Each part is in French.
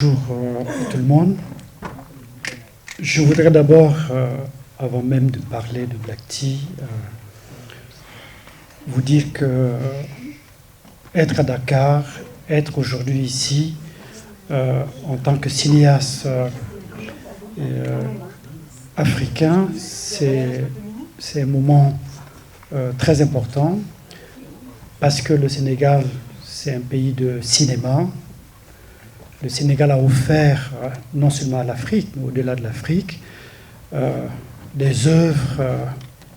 Bonjour tout le monde. Je voudrais d'abord, avant même de parler de Black Tea, vous dire que être à Dakar, être aujourd'hui ici, en tant que cinéaste africain, c'est un moment très important parce que le Sénégal, c'est un pays de cinéma. Le Sénégal a offert, non seulement à l'Afrique, mais au-delà de l'Afrique, des œuvres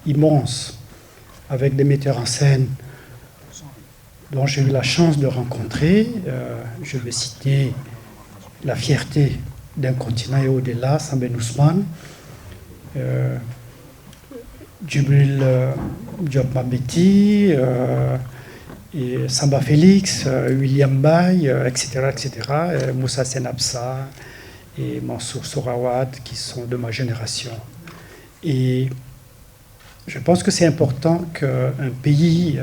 immenses avec des metteurs en scène dont j'ai eu la chance de rencontrer. Je vais citer La fierté d'un continent et au-delà, Sambène Ousmane, Djibril Diop Mambéty, et Samba Félix, William Baye, etc., Moussa Senabsa et Mansour Sorawad, qui sont de ma génération. Et je pense que c'est important qu'un pays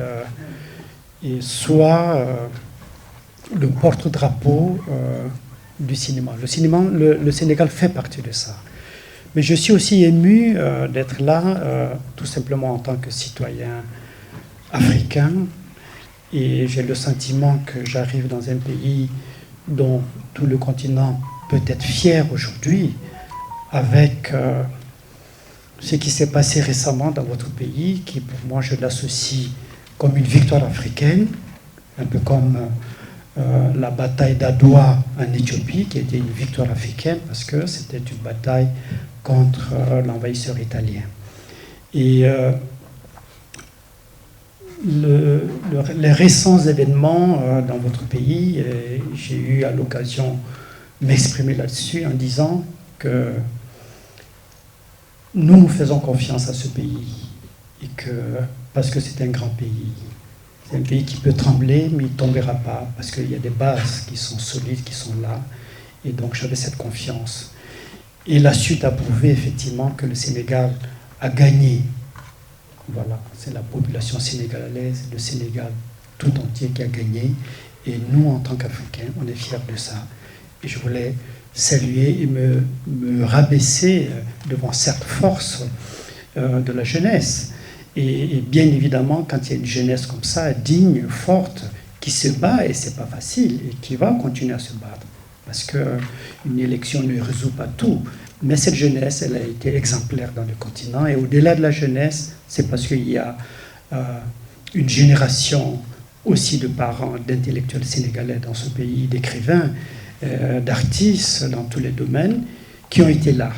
soit le porte-drapeau du cinéma. Le Sénégal fait partie de ça. Mais je suis aussi ému d'être là, tout simplement en tant que citoyen africain. Et j'ai le sentiment que j'arrive dans un pays dont tout le continent peut être fier aujourd'hui, avec ce qui s'est passé récemment dans votre pays, qui pour moi je l'associe comme une victoire africaine, un peu comme la bataille d'Adwa en Éthiopie, qui était une victoire africaine, parce que c'était une bataille contre l'envahisseur italien. Et les récents événements dans votre pays, j'ai eu à l'occasion de m'exprimer là-dessus en disant que nous faisons confiance à ce pays et parce que c'est un grand pays. C'est un pays qui peut trembler, mais il ne tombera pas parce qu'il y a des bases qui sont solides, qui sont là. Et donc j'avais cette confiance. Et la suite a prouvé effectivement que le Sénégal a gagné. Voilà, c'est la population sénégalaise, le Sénégal tout entier qui a gagné. Et nous, en tant qu'Africains, on est fiers de ça. Et je voulais saluer et me rabaisser devant cette force de la jeunesse. Et bien évidemment, quand il y a une jeunesse comme ça, digne, forte, qui se bat, et c'est pas facile, et qui va continuer à se battre. Parce qu'une élection ne résout pas tout. Mais cette jeunesse, elle a été exemplaire dans le continent. Et au-delà de la jeunesse, c'est parce qu'il y a une génération aussi de parents, d'intellectuels sénégalais dans ce pays, d'écrivains, d'artistes dans tous les domaines, qui ont été là.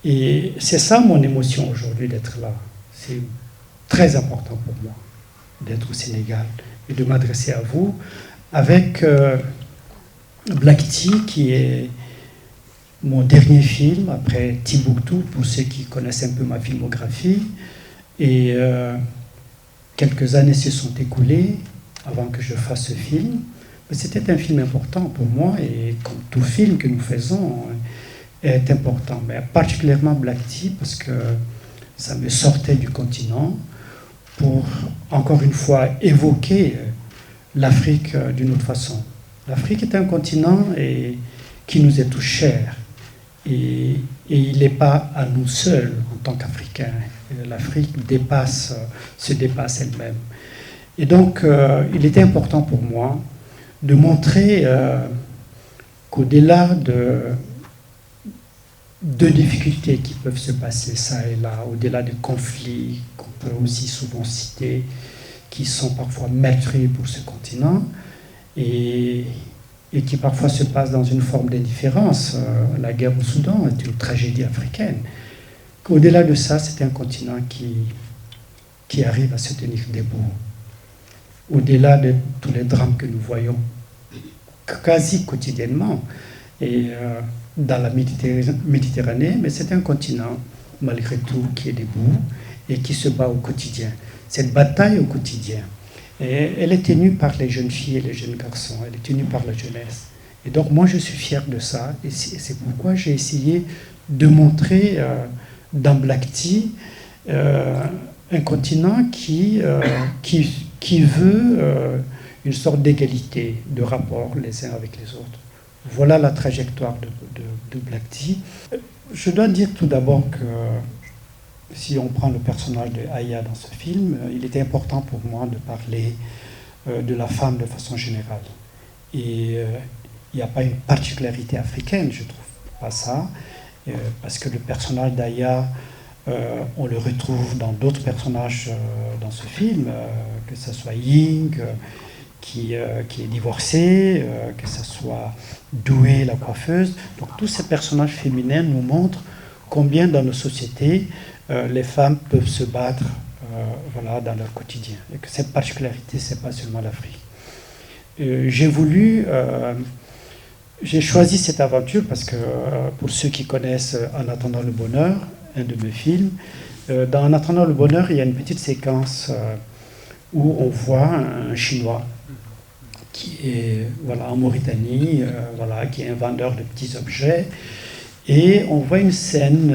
Et c'est ça mon émotion aujourd'hui d'être là. C'est très important pour moi d'être au Sénégal et de m'adresser à vous avec Black Tea, qui est mon dernier film, après Timbuktu, pour ceux qui connaissent un peu ma filmographie. Et quelques années se sont écoulées avant que je fasse ce film. Mais c'était un film important pour moi, et comme tout film que nous faisons est important. Mais particulièrement Black Tea, parce que ça me sortait du continent pour, encore une fois, évoquer l'Afrique d'une autre façon. L'Afrique est un continent qui nous est tout cher. Et il n'est pas à nous seuls en tant qu'Africains. L'Afrique se dépasse elle-même. Et donc, il était important pour moi de montrer qu'au-delà de difficultés qui peuvent se passer ça et là, au-delà des conflits qu'on peut aussi souvent citer, qui sont parfois meurtriers pour ce continent, et qui parfois se passe dans une forme d'indifférence. La guerre au Soudan est une tragédie africaine. Au-delà de ça, c'est un continent qui arrive à se tenir debout. Au-delà de tous les drames que nous voyons quasi quotidiennement et dans la Méditerranée, mais c'est un continent, malgré tout, qui est debout et qui se bat au quotidien. Cette bataille au quotidien, et elle est tenue par les jeunes filles et les jeunes garçons, elle est tenue par la jeunesse. Et donc moi je suis fier de ça, et c'est pourquoi j'ai essayé de montrer dans Black Tea un continent qui veut une sorte d'égalité, de rapport les uns avec les autres. Voilà la trajectoire de Black Tea. Je dois dire tout d'abord que si on prend le personnage de Aya dans ce film, il était important pour moi de parler de la femme de façon générale. Et il n'y a pas une particularité africaine, je trouve pas ça, parce que le personnage d'Aya, on le retrouve dans d'autres personnages dans ce film, que ce soit Ying, qui est divorcée, que ce soit Doué, la coiffeuse. Donc tous ces personnages féminins nous montrent combien dans nos sociétés les femmes peuvent se battre voilà, dans leur quotidien. Et que cette particularité, ce n'est pas seulement l'Afrique. J'ai choisi cette aventure parce que, pour ceux qui connaissent En attendant le bonheur, un de mes films, dans En attendant le bonheur, il y a une petite séquence où on voit un Chinois qui est voilà, en Mauritanie, voilà, qui est un vendeur de petits objets, et on voit une scène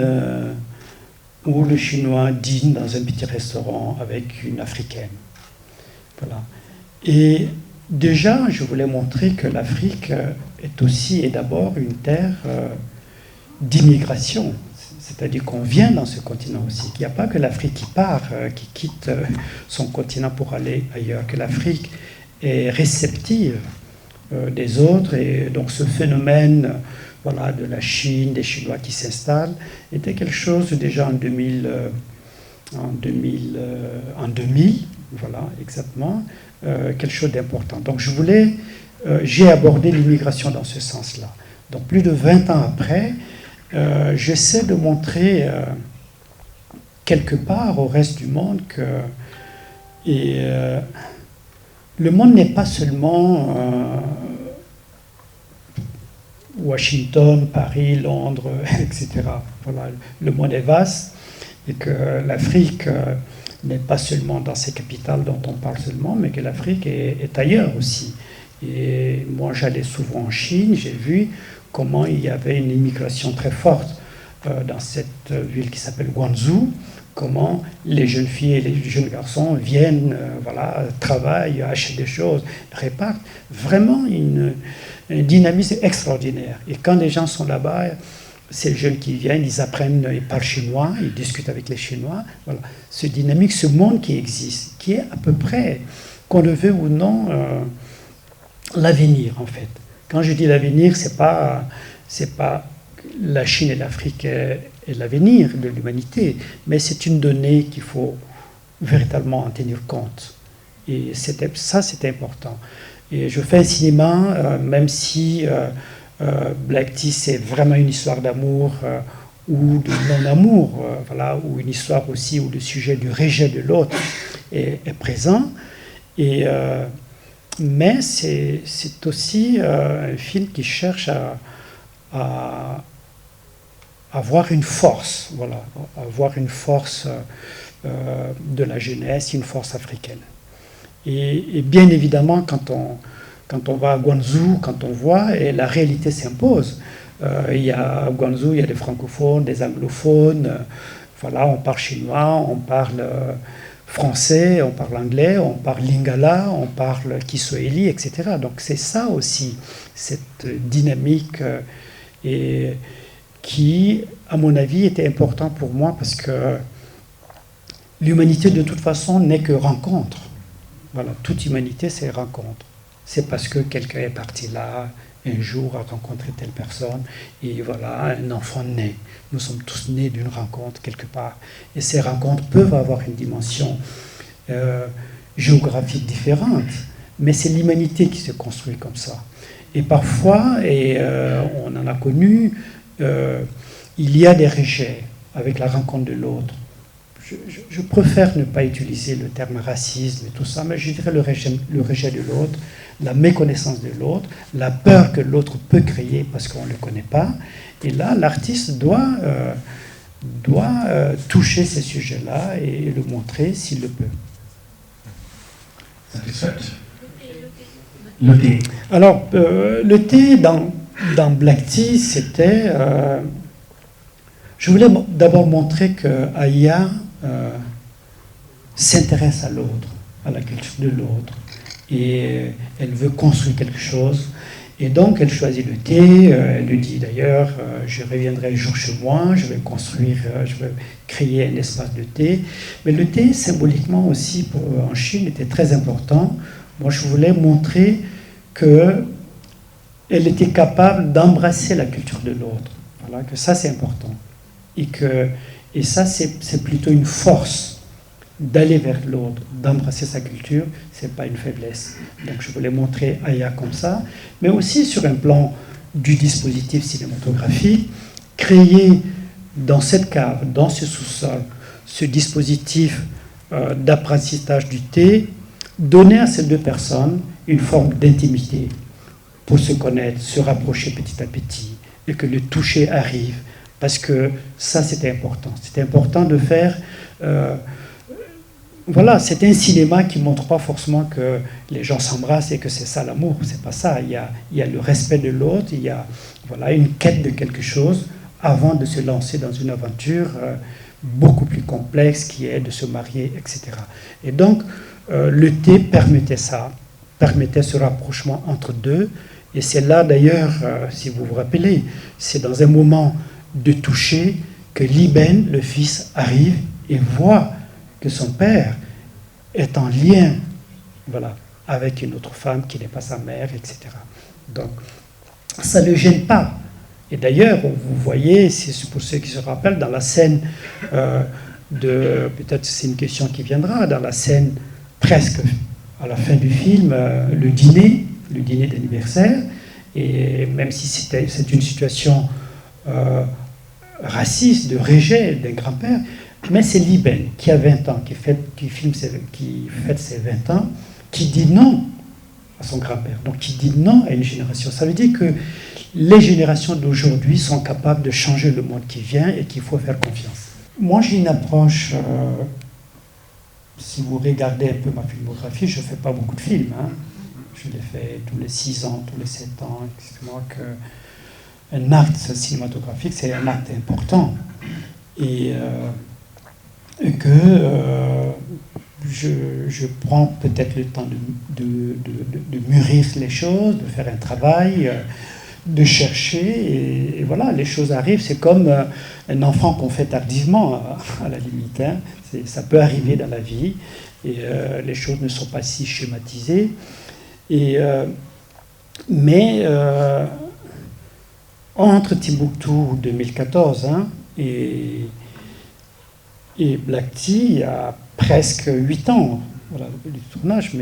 où le Chinois dîne dans un petit restaurant avec une Africaine. Voilà. Et déjà, je voulais montrer que l'Afrique est aussi et d'abord une terre d'immigration. C'est-à-dire qu'on vient dans ce continent aussi, qu'il n'y a pas que l'Afrique qui part, qui quitte son continent pour aller ailleurs, que l'Afrique est réceptive des autres. Et donc ce phénomène voilà, de la Chine, des Chinois qui s'installent, était quelque chose déjà en 2000, voilà, exactement, quelque chose d'important. Donc j'ai abordé l'immigration dans ce sens-là. Donc plus de 20 ans après, j'essaie de montrer quelque part au reste du monde que le monde n'est pas seulement Washington, Paris, Londres, etc. Voilà, le monde est vaste et que l'Afrique n'est pas seulement dans ces capitales dont on parle seulement, mais que l'Afrique est ailleurs aussi. Et moi, j'allais souvent en Chine, j'ai vu comment il y avait une immigration très forte dans cette ville qui s'appelle Guangzhou, comment les jeunes filles et les jeunes garçons viennent, voilà, travaillent, achètent des choses, répartent. Vraiment un dynamisme extraordinaire. Et quand les gens sont là-bas, ces jeunes qui viennent, ils apprennent, ils parlent chinois, ils discutent avec les Chinois. Voilà. Ce dynamique, ce monde qui existe, qui est à peu près, qu'on le veuille ou non, l'avenir en fait. Quand je dis l'avenir, c'est pas la Chine et l'Afrique est l'avenir de l'humanité, mais c'est une donnée qu'il faut véritablement en tenir compte. Et ça, c'était important. Et je fais un cinéma, même si Black Tea, c'est vraiment une histoire d'amour ou de non-amour, voilà, ou une histoire aussi où le sujet du rejet de l'autre est présent. Mais c'est aussi un film qui cherche à avoir une force, voilà, avoir une force de la jeunesse, une force africaine. Et bien évidemment, quand on va à Guangzhou, quand on voit, et la réalité s'impose. À Guangzhou, il y a des francophones, des anglophones, voilà, on parle chinois, on parle français, on parle anglais, on parle lingala, on parle kiswahili, etc. Donc c'est ça aussi, cette dynamique et qui, à mon avis, était important pour moi parce que l'humanité, de toute façon, n'est que rencontre. Voilà, toute humanité, c'est rencontre. C'est parce que quelqu'un est parti là, un jour, a rencontré telle personne, et voilà, un enfant naît. Nous sommes tous nés d'une rencontre quelque part. Et ces rencontres peuvent avoir une dimension géographique différente, mais c'est l'humanité qui se construit comme ça. Et parfois, on en a connu, il y a des rejets avec la rencontre de l'autre. Je préfère ne pas utiliser le terme racisme et tout ça, mais je dirais le rejet de l'autre, la méconnaissance de l'autre, la peur que l'autre peut créer parce qu'on ne le connaît pas. Et là, l'artiste doit toucher ces sujets-là et le montrer s'il le peut. Satisfaite? Le thé. Alors, le thé dans Black Tea, c'était... je voulais d'abord montrer que Aya s'intéresse à l'autre, à la culture de l'autre. Et elle veut construire quelque chose. Et donc, elle choisit le thé. Elle lui dit d'ailleurs, je reviendrai un jour chez moi, je vais construire, je vais créer un espace de thé. Mais le thé, symboliquement aussi, en Chine, était très important. Moi, je voulais montrer qu'elle était capable d'embrasser la culture de l'autre. Voilà, que ça, c'est important. Et ça, c'est plutôt une force d'aller vers l'autre, d'embrasser sa culture, ce n'est pas une faiblesse. Donc je voulais montrer Aya comme ça, mais aussi sur un plan du dispositif cinématographique, créer dans cette cave, dans ce sous-sol, ce dispositif d'apprentissage du thé, donner à ces deux personnes une forme d'intimité pour se connaître, se rapprocher petit à petit, et que le toucher arrive, parce que ça c'était important. C'était important de faire... voilà, c'est un cinéma qui ne montre pas forcément que les gens s'embrassent et que c'est ça l'amour. C'est pas ça. Il y a le respect de l'autre, il y a voilà, une quête de quelque chose avant de se lancer dans une aventure beaucoup plus complexe qui est de se marier, etc. Et donc, le thé permettait ça, permettait ce rapprochement entre deux. Et c'est là d'ailleurs, si vous vous rappelez, c'est dans un moment de toucher que Liben, le fils, arrive et voit que son père est en lien, voilà, avec une autre femme qui n'est pas sa mère, etc. Donc, ça ne le gêne pas. Et d'ailleurs, vous voyez, c'est pour ceux qui se rappellent, dans la scène peut-être c'est une question qui viendra, dans la scène presque à la fin du film, le dîner d'anniversaire, et même si c'est une situation raciste, de rejet d'un grand-père, mais c'est Liben qui a 20 ans, qui fête ses 20 ans, qui dit non à son grand-père, donc qui dit non à une génération. Ça veut dire que les générations d'aujourd'hui sont capables de changer le monde qui vient et qu'il faut faire confiance. Moi, j'ai une approche, si vous regardez un peu ma filmographie, je ne fais pas beaucoup de films. Hein. Je les fais tous les 6 ans, tous les 7 ans, etc. Un acte cinématographique, c'est un acte important. Et que je prends peut-être le temps de mûrir les choses, de faire un travail, de chercher, et voilà, les choses arrivent. C'est comme un enfant qu'on fait tardivement, à la limite. Hein. Ça peut arriver dans la vie, et les choses ne sont pas si schématisées. Mais entre Timbuktu 2014 et Black Tea, il y a presque 8 ans, voilà, du tournage,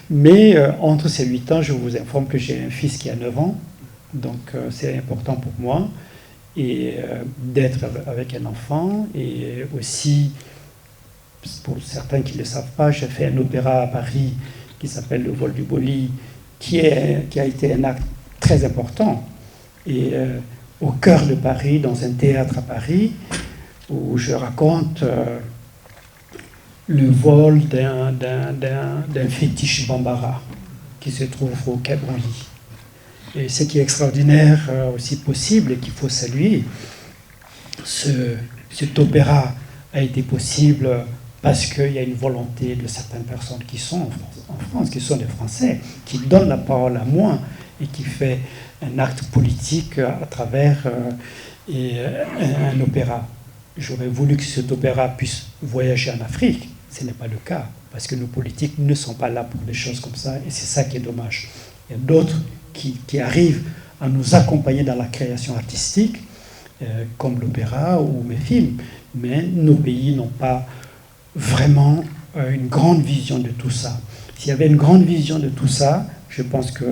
mais entre ces 8 ans, je vous informe que j'ai un fils qui a 9 ans, donc c'est important pour moi, et d'être avec un enfant, et aussi, pour certains qui ne le savent pas, j'ai fait un opéra à Paris qui s'appelle Le Vol du Boli, qui a été un acte très important, et au cœur de Paris, dans un théâtre à Paris, où je raconte le vol d'un fétiche Bambara qui se trouve au Quai Branly. Et ce qui est extraordinaire, aussi possible, et qu'il faut saluer, cet opéra a été possible parce qu'il y a une volonté de certaines personnes qui sont en France, qui sont des Français, qui donnent la parole à moi et qui fait un acte politique à travers un opéra. J'aurais voulu que cet opéra puisse voyager en Afrique. Ce n'est pas le cas, parce que nos politiques ne sont pas là pour des choses comme ça, et c'est ça qui est dommage. Il y a d'autres qui arrivent à nous accompagner dans la création artistique, comme l'opéra ou mes films, mais nos pays n'ont pas vraiment une grande vision de tout ça. S'il y avait une grande vision de tout ça, je pense que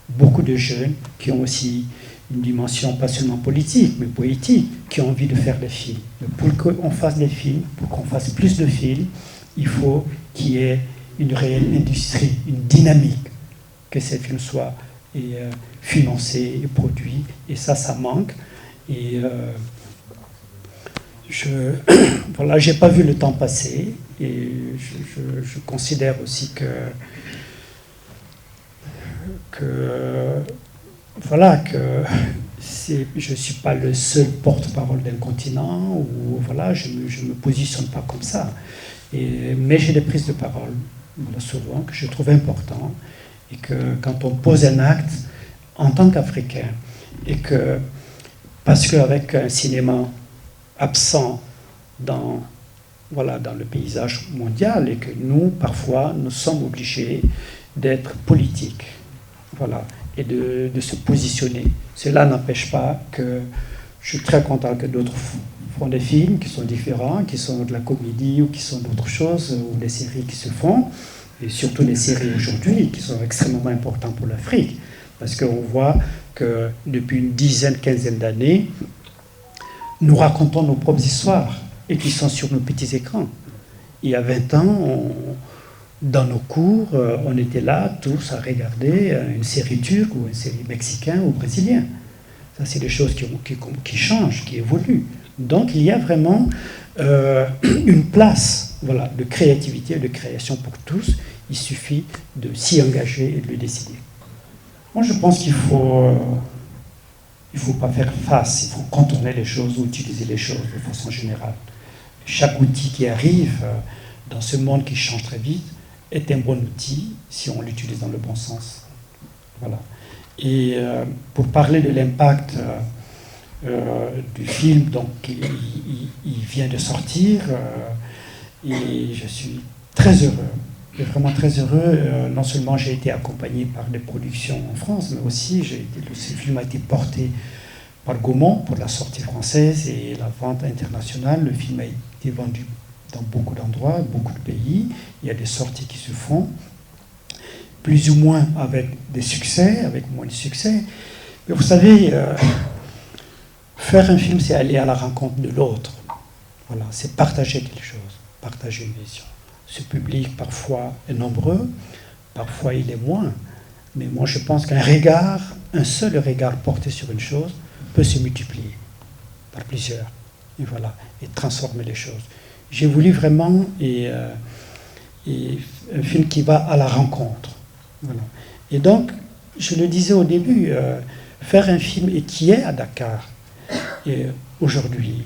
beaucoup de jeunes qui ont aussi une dimension pas seulement politique, mais poétique, qui ont envie de faire des films. Mais pour qu'on fasse des films, pour qu'on fasse plus de films, il faut qu'il y ait une réelle industrie, une dynamique, que ces films soient financés et produits. Et ça manque. Et voilà, j'ai pas vu le temps passer. Et je considère aussi que voilà, que je ne suis pas le seul porte-parole d'un continent, ou voilà, je me positionne pas comme ça. Mais j'ai des prises de parole, souvent, que je trouve importantes, et que quand on pose un acte, en tant qu'Africain, et que, parce qu'avec un cinéma absent dans, voilà, dans le paysage mondial, et que nous, parfois, nous sommes obligés d'être politiques, voilà, et de se positionner. Cela n'empêche pas que je suis très content que d'autres font des films qui sont différents, qui sont de la comédie ou qui sont d'autres choses, ou des séries qui se font, et surtout les séries aujourd'hui qui sont extrêmement importantes pour l'Afrique, parce qu'on voit que depuis une dizaine, quinzaine d'années, nous racontons nos propres histoires et qui sont sur nos petits écrans. Il y a 20 ans, dans nos cours, on était là tous à regarder une série turque ou une série mexicaine ou brésilienne. Ça, c'est des choses qui changent, qui évoluent. Donc, il y a vraiment une place, voilà, de créativité et de création pour tous. Il suffit de s'y engager et de le décider. Moi, je pense qu'il faut pas faire face, il faut contourner les choses ou utiliser les choses de façon générale. Chaque outil qui arrive dans ce monde qui change très vite est un bon outil si on l'utilise dans le bon sens. Voilà. Et pour parler de l'impact du film, donc il vient de sortir et je suis très heureux, vraiment très heureux. Non seulement j'ai été accompagné par des productions en France, mais aussi ce film a été porté par Gaumont pour la sortie française et la vente internationale. Le film a été vendu dans beaucoup d'endroits, beaucoup de pays. Il y a des sorties qui se font, plus ou moins avec des succès, avec moins de succès. Mais vous savez, faire un film, c'est aller à la rencontre de l'autre. Voilà, c'est partager quelque chose, partager une vision. Ce public, parfois, est nombreux, parfois il est moins. Mais moi, je pense qu'un seul regard porté sur une chose peut se multiplier par plusieurs. Et voilà, et transformer les choses. J'ai voulu vraiment un film qui va à la rencontre. Voilà. Et donc, je le disais au début, faire un film et qui est à Dakar aujourd'hui,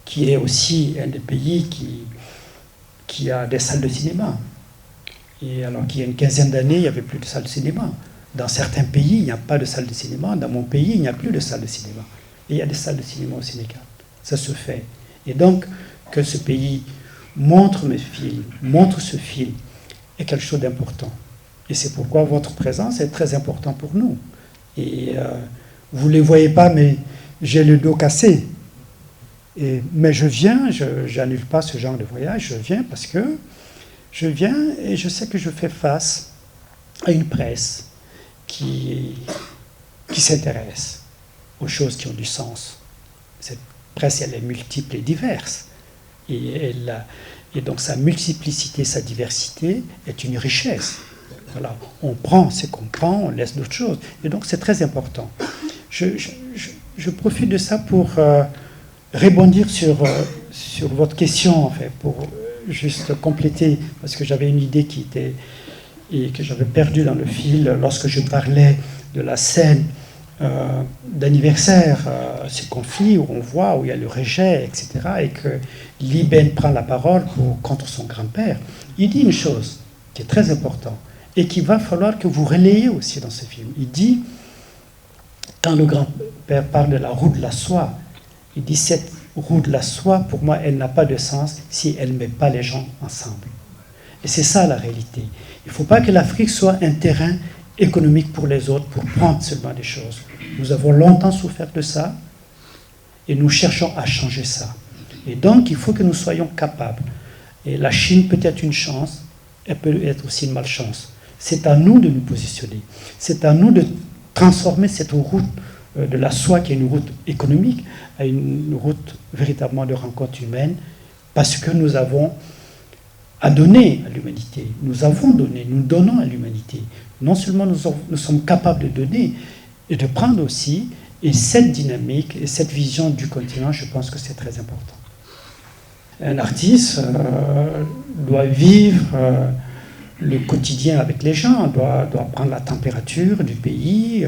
qui est aussi un des pays qui a des salles de cinéma. Et alors qu'il y a une quinzaine d'années, il n'y avait plus de salles de cinéma. Dans certains pays, il n'y a pas de salle de cinéma. Dans mon pays, il n'y a plus de salle de cinéma. Et il y a des salles de cinéma au Sénégal. Ça se fait. Et donc, que ce pays montre mes films, montre ce film, est quelque chose d'important. Et c'est pourquoi votre présence est très importante pour nous. Et vous ne les voyez pas, mais j'ai le dos cassé. Mais je viens, je n'annule pas ce genre de voyage, je viens parce que je viens et je sais que je fais face à une presse qui s'intéresse aux choses qui ont du sens. Cette presse, elle est multiple et diverse. Et donc sa multiplicité, sa diversité est une richesse. Voilà. On prend ce qu'on prend, on laisse d'autres choses. Et donc c'est très important. Je profite de ça pour rebondir sur votre question, en fait, pour juste compléter, parce que j'avais une idée et que j'avais perdue dans le fil lorsque je parlais de la scène d'anniversaire, ce conflit où on voit, où il y a le rejet, etc., et que Liben prend la parole contre son grand-père. Il dit une chose qui est très importante et qu'il va falloir que vous relayez aussi dans ce film. Il dit, quand le grand-père parle de la roue de la soie, il dit, cette roue de la soie, pour moi, elle n'a pas de sens si elle ne met pas les gens ensemble. Et c'est ça la réalité. Il ne faut pas que l'Afrique soit un terrain économique pour les autres, pour prendre seulement des choses. Nous avons longtemps souffert de ça et nous cherchons à changer ça. Et donc, il faut que nous soyons capables. Et la Chine peut être une chance, elle peut être aussi une malchance. C'est à nous de nous positionner. C'est à nous de transformer cette route de la soie, qui est une route économique, à une route véritablement de rencontre humaine, parce que nous avons à donner à l'humanité. Nous avons donné, nous donnons à l'humanité. Non seulement nous sommes capables de donner, et de prendre aussi, et cette dynamique et cette vision du continent, je pense que c'est très important. Un artiste doit vivre le quotidien avec les gens, doit prendre la température du pays,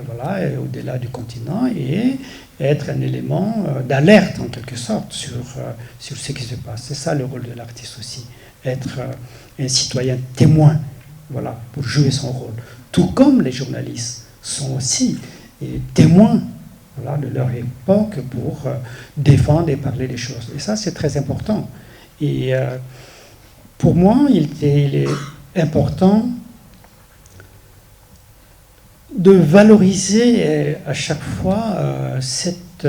voilà, au-delà du continent, et être un élément d'alerte en quelque sorte sur ce qui se passe. C'est ça le rôle de l'artiste aussi, être un citoyen témoin, voilà, pour jouer son rôle. Tout comme les journalistes sont aussi témoins, voilà, de leur époque pour défendre et parler des choses. Et ça, c'est très important. Et pour moi, il est important de valoriser à chaque fois cette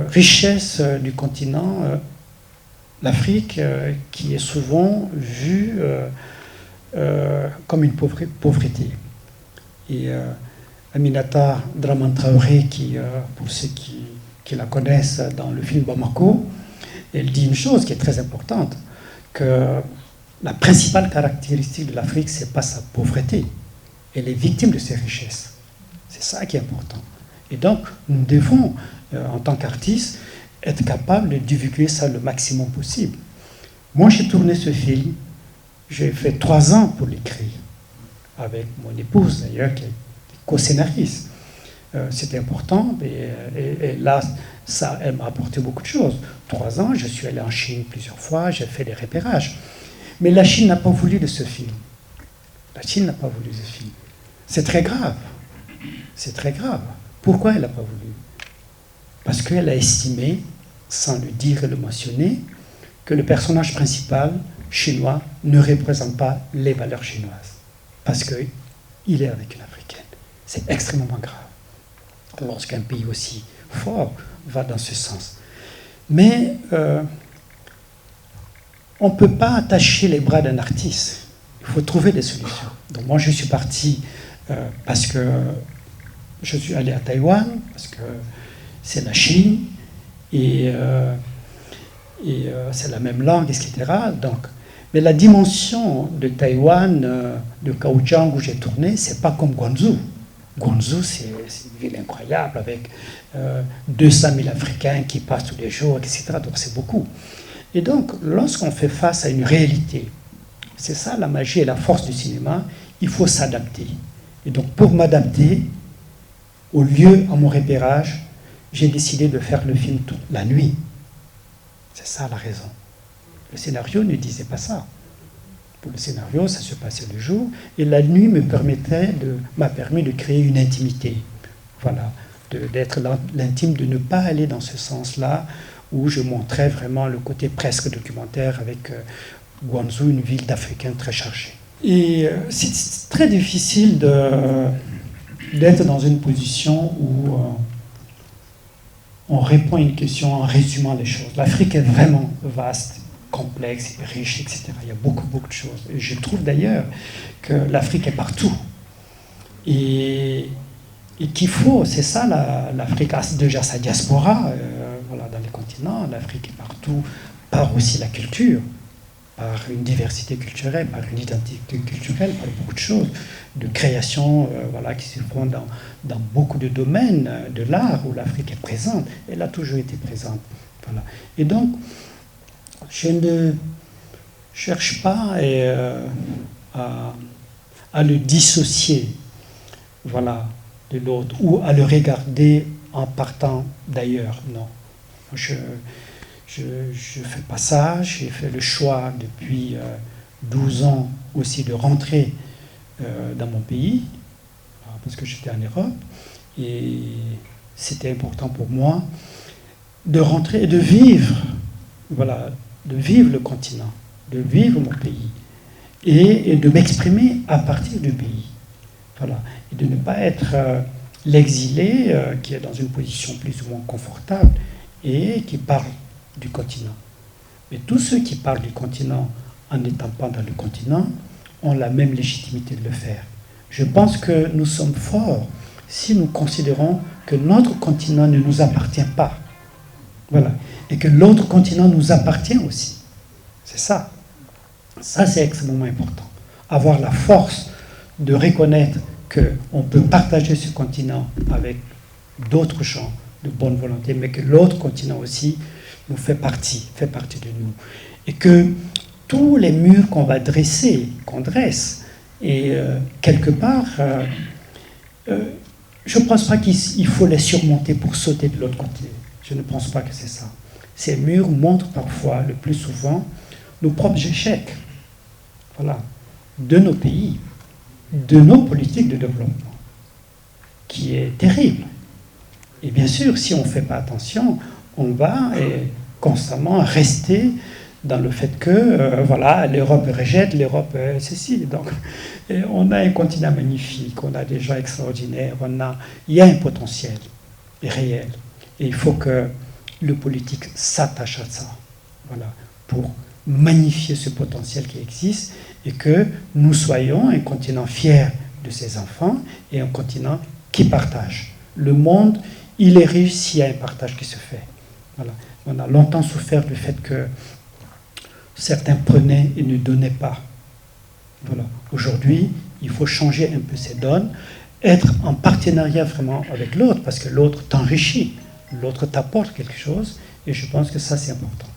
richesse du continent, l'Afrique, qui est souvent vue comme une pauvreté. Et Aminata Dramane Traoré, pour ceux qui la connaissent dans le film Bamako, elle dit une chose qui est très importante, que la principale caractéristique de l'Afrique, ce n'est pas sa pauvreté. Elle est victime de ses richesses. C'est ça qui est important. Et donc, nous devons, en tant qu'artistes, être capables de divulguer ça le maximum possible. Moi, j'ai tourné ce film, j'ai fait 3 ans pour l'écrire, avec mon épouse d'ailleurs, qui est co-scénariste. C'était important, et là, ça, elle m'a apporté beaucoup de choses. 3 ans, je suis allé en Chine plusieurs fois, j'ai fait des repérages. Mais la Chine n'a pas voulu de ce film. La Chine n'a pas voulu de ce film. C'est très grave. C'est très grave. Pourquoi elle n'a pas voulu? Parce qu'elle a estimé, sans le dire et le mentionner, que le personnage principal chinois ne représente pas les valeurs chinoises. Parce qu'il est avec une Africaine. C'est extrêmement grave. Lorsqu'un pays aussi fort va dans ce sens. Mais on ne peut pas attacher les bras d'un artiste. Il faut trouver des solutions. Donc moi, je suis parti parce que je suis allé à Taïwan, parce que c'est la Chine, et c'est la même langue, etc. Donc, mais la dimension de Taïwan, de Kaohsiung où j'ai tourné, c'est pas comme Guangzhou. Guangzhou, c'est une ville incroyable avec 200 000 Africains qui passent tous les jours, etc. Donc c'est beaucoup. Et donc, lorsqu'on fait face à une réalité, c'est ça la magie et la force du cinéma, il faut s'adapter. Et donc, pour m'adapter, au lieu, à mon repérage, j'ai décidé de faire le film la nuit. C'est ça la raison. Le scénario ne disait pas ça. Pour le scénario, ça se passait le jour, et la nuit m'a permis de créer une intimité. Voilà, d'être l'intime, de ne pas aller dans ce sens-là, où je montrais vraiment le côté presque documentaire avec Guangzhou, une ville d'Africains très chargée. Et c'est très difficile d'être dans une position où on répond à une question en résumant les choses. L'Afrique est vraiment vaste, complexe, riche, etc. Il y a beaucoup, beaucoup de choses. Et je trouve d'ailleurs que l'Afrique est partout. Et qu'il faut, c'est ça, l'Afrique a déjà sa diaspora, voilà, dans les continents. L'Afrique est partout, par aussi la culture, par une diversité culturelle, par une identité culturelle, par beaucoup de choses, de création, voilà, qui se font dans beaucoup de domaines de l'art où l'Afrique est présente. Elle a toujours été présente. Voilà. Et donc, je ne cherche pas à le dissocier, voilà, de l'autre, ou à le regarder en partant d'ailleurs. Non. Je fais pas ça. J'ai fait le choix depuis 12 ans aussi de rentrer dans mon pays, parce que j'étais en Europe, et c'était important pour moi de rentrer et de vivre, voilà, de vivre le continent, de vivre mon pays, et de m'exprimer à partir du pays. Voilà. Et de ne pas être l'exilé qui est dans une position plus ou moins confortable et qui parle du continent. Mais tous ceux qui parlent du continent en n'étant pas dans le continent ont la même légitimité de le faire. Je pense que nous sommes forts si nous considérons que notre continent ne nous appartient pas. Voilà. Et que l'autre continent nous appartient aussi. C'est ça. Ça, c'est extrêmement important. Avoir la force de reconnaître qu'on peut partager ce continent avec d'autres gens de bonne volonté, mais que l'autre continent aussi nous fait partie de nous. Et que tous les murs qu'on va dresser, qu'on dresse, et quelque part, je ne pense pas qu'il faut les surmonter pour sauter de l'autre côté. Je ne pense pas que c'est ça. Ces murs montrent parfois, le plus souvent, nos propres échecs, voilà, de nos pays. de nos politiques de développement, qui est terrible. Et bien sûr, si on ne fait pas attention, on va constamment rester dans le fait que voilà, l'Europe rejette, l'Europe ceci. Donc, on a un continent magnifique, on a des gens extraordinaires, il y a un potentiel réel. Et il faut que le politique s'attache à ça, voilà, pour magnifier ce potentiel qui existe et que nous soyons un continent fier de ses enfants et un continent qui partage. Le monde, il est riche s'il y a un partage qui se fait. Voilà. On a longtemps souffert du fait que certains prenaient et ne donnaient pas. Voilà. Aujourd'hui, il faut changer un peu ces donnes, être en partenariat vraiment avec l'autre, parce que l'autre t'enrichit, l'autre t'apporte quelque chose, et je pense que ça, c'est important.